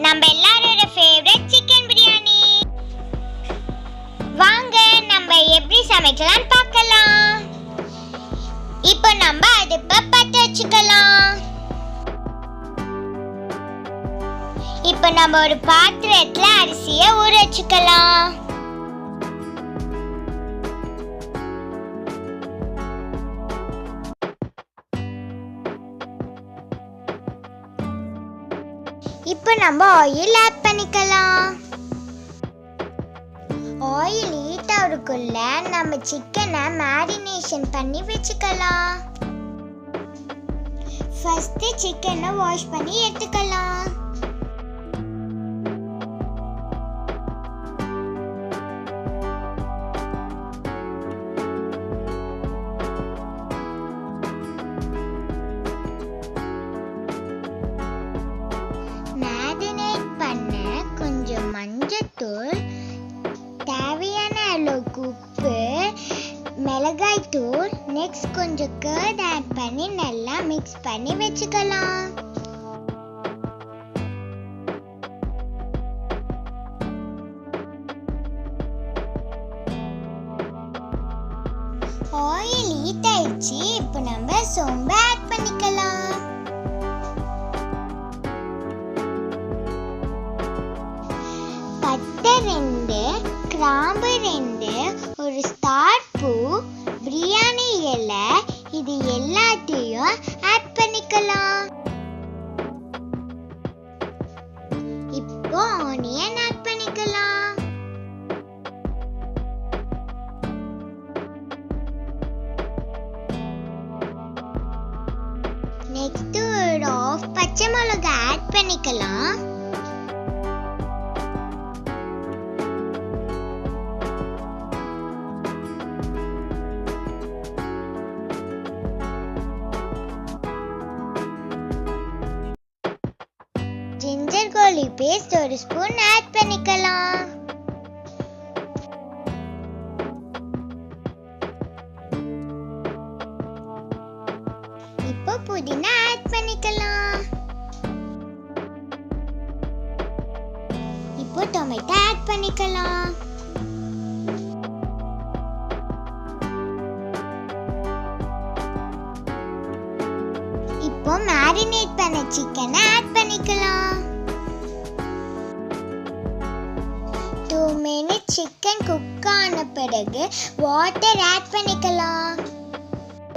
நம்ம எல்லாரோட favourite chicken biryani. வாங்க நம்ம எப்படி சமைக்கலாம்னு பார்க்கலாம். இப்போ நம்ம அடுப்பை பற்ற வச்சுக்கலாம். இப்போ நம்ம ஒரு பாத்திரத்துல அரிசியை ஊற வச்சுக்கலாம். இப்போ நம்ம ஆயில் ஆட் பண்ணிக்கலாம். ஆயில் ஹீட் ஆகுறதுக்குள்ள நம்ம சிக்கனை மேரினேஷன் பண்ணி வச்சுக்கலாம். ஃபர்ஸ்ட் சிக்கனை வாஷ் பண்ணி எடுத்துக்கலாம். மேரினேட் பண்ண கொஞ்சம் மஞ்சத்தூள், தேவையான அளவுக்கு உப்பு, மிளகாய் தூள், நெக்ஸ்ட் கொஞ்சம் கர்ட் ஆட் பண்ணி நல்லா மிக்ஸ் பண்ணி வச்சுக்கலாம். ஆயில் ஹீட் ஆயிடுச்சு. இப்போ நம்ம சோம்பு ஆட் பண்ணிக்கலாம். பட்டை 2, கிராம்பு 2, ஒரு ஸ்டார் பூ, பிரியாணி இலை, இது எல்லாத்தையும் ஆட் பண்ணிக்கலாம். இப்போ ஆனியன் ஆட் பண்ணிக்கலாம். நெக்ஸ்ட் ஒரு ஆஃப் பச்சை மிளகாய் ஆட் பண்ணிக்கலாம். ஜிஞ்சர் garlic பேஸ்ட் ஒரு ஸ்பூன் ஆட் பண்ணிக்கலாம். இப்போ புதினா ஆட் பண்ணிக்கலாம். இப்போ டொமேட்டோ ஆட் பண்ணிக்கலாம். இப்போ மேரினேட் பண்ண சிக்கனை ஆட் பண்ணிக்கலாம். 2 மினிட்ஸ் சிக்கன் குக் ஆன பிறகு வாட்டர் ஆட் பண்ணிக்கலாம்.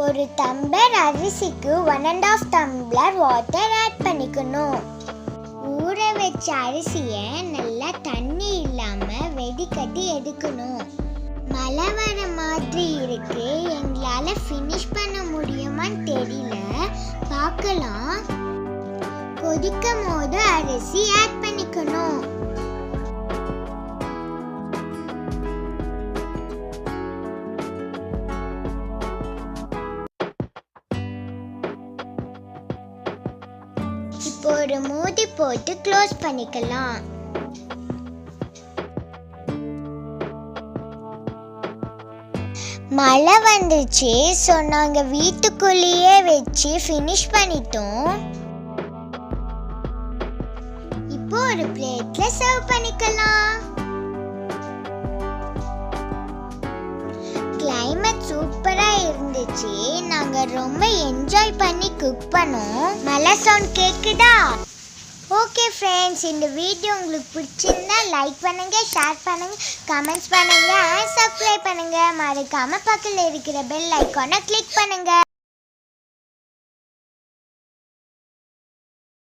ஒரு டம்ளர் அரிசிக்கு 1.5 டம்ளர் வாட்டர் ஆட் பண்ணிக்கணும். ஊற வச்ச அரிசியை நல்லா தண்ணி இல்லாம வெடிக்கட்டி எடுக்கணும். மழை வர மாதிரி இருக்கு, எங்களால ஃபினிஷ் பண்ண முடியுமான்னு தெரியல, பார்க்கலாம். கொதிக்கும் போது அரிசி ஆட் பண்ணிக்கணும். இப்போ ஒரு மூடி போட்டு க்ளோஸ் பண்ணிக்கலாம். மழை வந்துச்சு, ஸோ நாங்கள் வீட்டுக்குள்ளேயே வச்சு ஃபினிஷ் பண்ணிட்டோம். இப்போ ஒரு பிளேட்ல சர்வ் பண்ணிக்கலாம். கிளைமேட் சூப்பரா இருந்துச்சு. நாங்க ரொம்ப என்ஜாய் பண்ணி குக் பண்ணோம். மழை சவுண்ட் கேக்குதா? ஓகே ஃப்ரெண்ட்ஸ், இந்த வீடியோ உங்களுக்கு பிடிச்சிருந்தா லைக் பண்ணுங்க, ஷேர் பண்ணுங்க, கமெண்ட்ஸ் பண்ணுங்க, சப்ஸ்கிரைப் பண்ணுங்க. மறக்காம பக்கத்துல இருக்கிற பெல் ஐகானை கிளிக் பண்ணுங்க.